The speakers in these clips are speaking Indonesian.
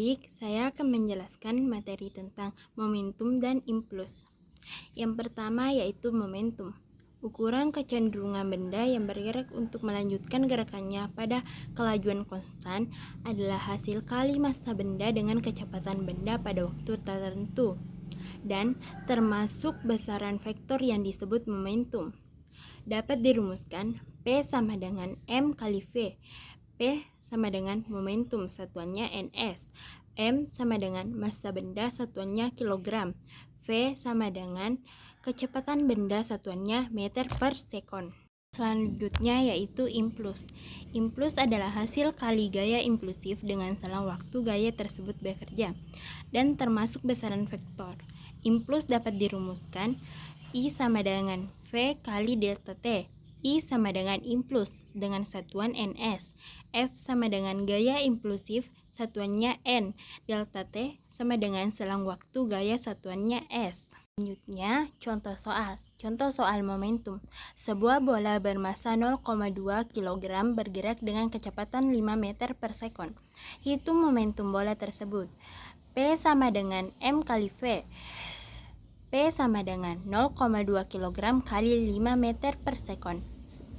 Baik, saya akan menjelaskan materi tentang momentum dan impuls. Yang pertama yaitu momentum. Ukuran kecenderungan benda yang bergerak untuk melanjutkan gerakannya pada kelajuan konstan adalah hasil kali massa benda dengan kecepatan benda pada waktu tertentu, dan termasuk besaran vektor yang disebut momentum. Dapat dirumuskan P sama dengan M kali V. P sama dengan momentum, satuannya Ns. M sama dengan massa benda, satuannya kilogram. V sama dengan kecepatan benda, satuannya meter per sekon. Selanjutnya yaitu impuls. Impuls adalah hasil kali gaya impulsif dengan selang waktu gaya tersebut bekerja, dan termasuk besaran vektor. Impuls dapat dirumuskan I sama dengan V kali delta T. I sama dengan impuls dengan satuan Ns. F sama dengan gaya impulsif, satuannya N. Delta T sama dengan selang waktu gaya, satuannya S. Selanjutnya, contoh soal. Contoh soal momentum. Sebuah bola bermassa 0,2 kg bergerak dengan kecepatan 5 meter per sekon. Hitung momentum bola tersebut. P sama dengan M kali V. P sama dengan 0,2 kg kali 5 meter per sekon.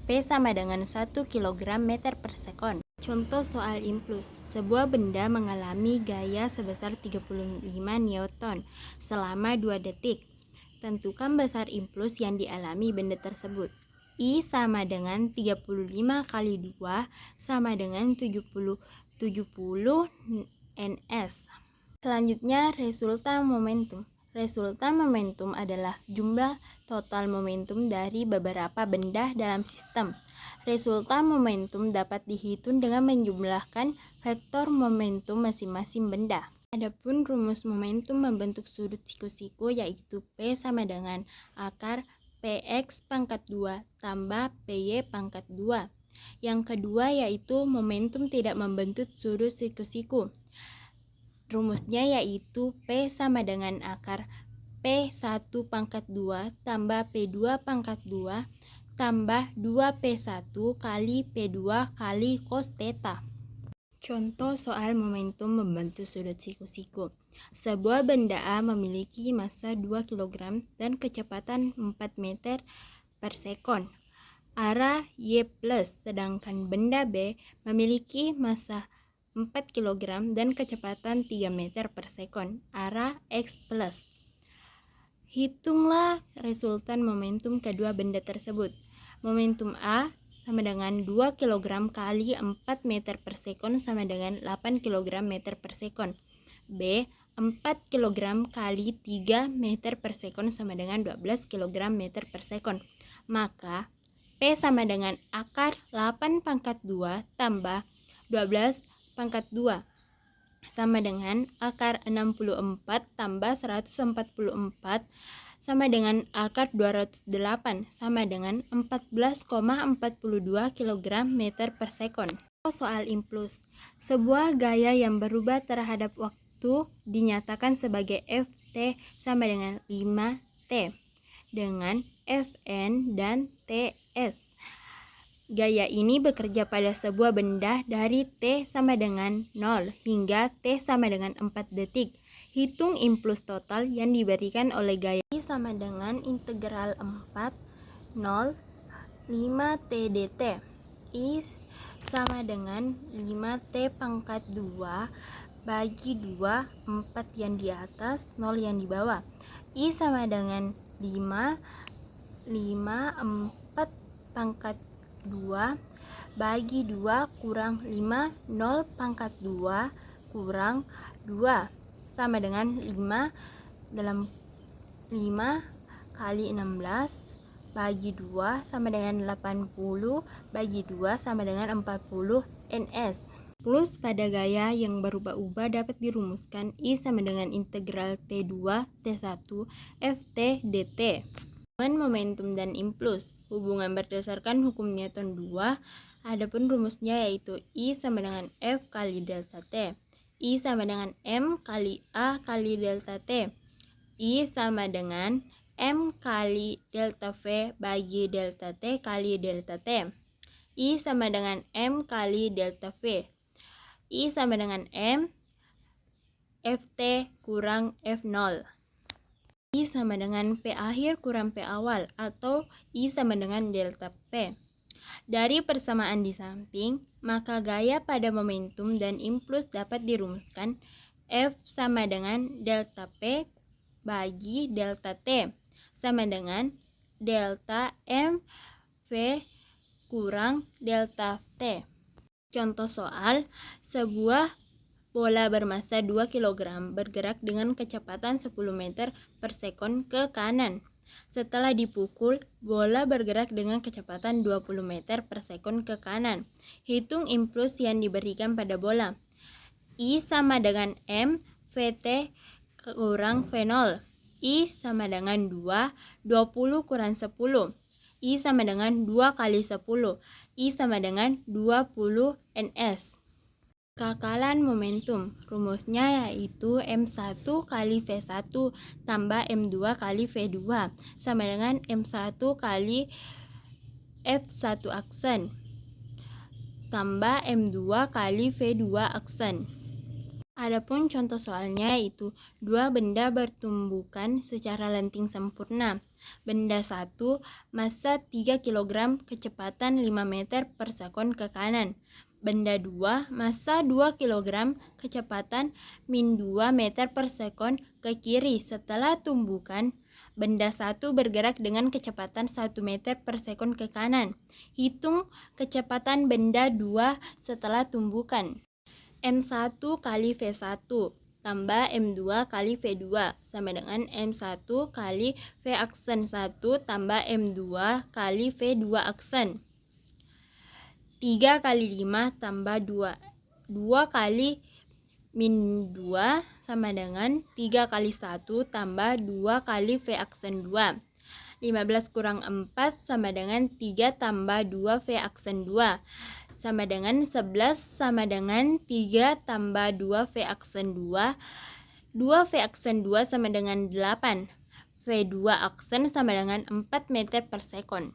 P sama dengan 1 kg meter per sekon. Contoh soal impuls. Sebuah benda mengalami gaya sebesar 35 Newton selama 2 detik. Tentukan besar impuls yang dialami benda tersebut. I sama dengan 35 kali 2 sama dengan 70 Ns. Selanjutnya, resultan momentum. Resultan momentum adalah jumlah total momentum dari beberapa benda dalam sistem. Resultan momentum dapat dihitung dengan menjumlahkan vektor momentum masing-masing benda. Adapun rumus momentum membentuk sudut siku-siku yaitu P sama dengan akar Px pangkat 2 tambah Py pangkat 2. Yang kedua yaitu momentum tidak membentuk sudut siku-siku. Rumusnya yaitu P sama dengan akar P1 pangkat 2 tambah P2 pangkat 2 tambah 2P1 kali P2 kali cos theta. Contoh soal momentum membentuk sudut siku-siku. Sebuah benda A memiliki massa 2 kg dan kecepatan 4 meter per sekon. Arah Y+, sedangkan benda B memiliki massa 4 kg dan kecepatan 3 meter per sekon. Arah X+. Hitunglah resultan momentum kedua benda tersebut. Momentum A sama dengan 2 kg kali 4 meter per sekon sama dengan 8 kg meter per sekon. B, 4 kg kali 3 meter per sekon sama dengan 12 kg meter per sekon. Maka P sama dengan akar 8 pangkat 2 tambah 12 pangkat 2 sama dengan akar 64 tambah 144 sama dengan akar 208 sama dengan 14,42 kg meter per sekon. Soal impuls. Sebuah gaya yang berubah terhadap waktu dinyatakan sebagai Ft sama dengan 5T dengan Fn dan Ts. Gaya ini bekerja pada sebuah benda dari T sama dengan 0 hingga T sama dengan 4 detik. Hitung impuls total yang diberikan oleh gaya I sama dengan integral 4 0 5 T dt. I sama dengan 5T pangkat 2 bagi 2, 4 yang di atas, 0 yang di bawah. I sama dengan 5 4 pangkat 2 bagi 2 kurang 5, 0 pangkat 2 kurang 2 sama dengan 5 dalam 5 kali 16 bagi 2 sama dengan 80 bagi 2 sama dengan 40 Ns. Plus pada gaya yang berubah-ubah dapat dirumuskan I sama dengan integral T2 T1 Ft dt. Hubungan momentum dan impuls. Hubungan berdasarkan hukum Newton 2. Adapun rumusnya yaitu I sama dengan F kali delta T. I sama dengan M kali A kali delta T. I sama dengan M kali delta V bagi delta T kali delta T. I sama dengan M kali delta V. I sama dengan M Ft kurang F0. I sama dengan P akhir kurang P awal atau I sama dengan delta P. Dari persamaan di samping, maka gaya pada momentum dan impuls dapat dirumuskan F sama dengan delta P bagi delta T sama dengan delta M V kurang delta T. Contoh soal, sebuah bola bermassa 2 kg bergerak dengan kecepatan 10 meter per sekon ke kanan. Setelah dipukul, bola bergerak dengan kecepatan 20 meter per sekon ke kanan. Hitung impuls yang diberikan pada bola. I sama dengan M Vt kurang V0. I sama dengan 2, 20 kurang 10. I sama dengan 2 kali 10. I sama dengan 20 ns. Kekalan momentum, rumusnya yaitu M1 kali V1 tambah M2 kali V2 sama dengan M1 kali F1 aksen tambah M2 kali V2 aksen. Adapun contoh soalnya yaitu dua benda bertumbukan secara lenting sempurna. Benda 1, massa 3 kg, kecepatan 5 meter per sekon ke kanan. Benda 2, massa 2 kg, kecepatan min 2 meter per sekon ke kiri. Setelah tumbukan, benda 1 bergerak dengan kecepatan 1 meter per sekon ke kanan. Hitung kecepatan benda 2 setelah tumbukan. M1 kali V1 tambah M2 kali V2 sama dengan M1 kali V aksen 1 tambah M2 kali V2 aksen. 3 kali 5 tambah 2. 2 kali min 2 sama dengan 3 kali 1 tambah 2 kali V aksen 2. 15 kurang 4 sama dengan 3 tambah 2 V aksen 2. Sama dengan 11 sama dengan 3 tambah 2 V aksen 2. 2 V aksen 2 sama dengan 8. V2 aksen sama dengan 4 meter per sekon.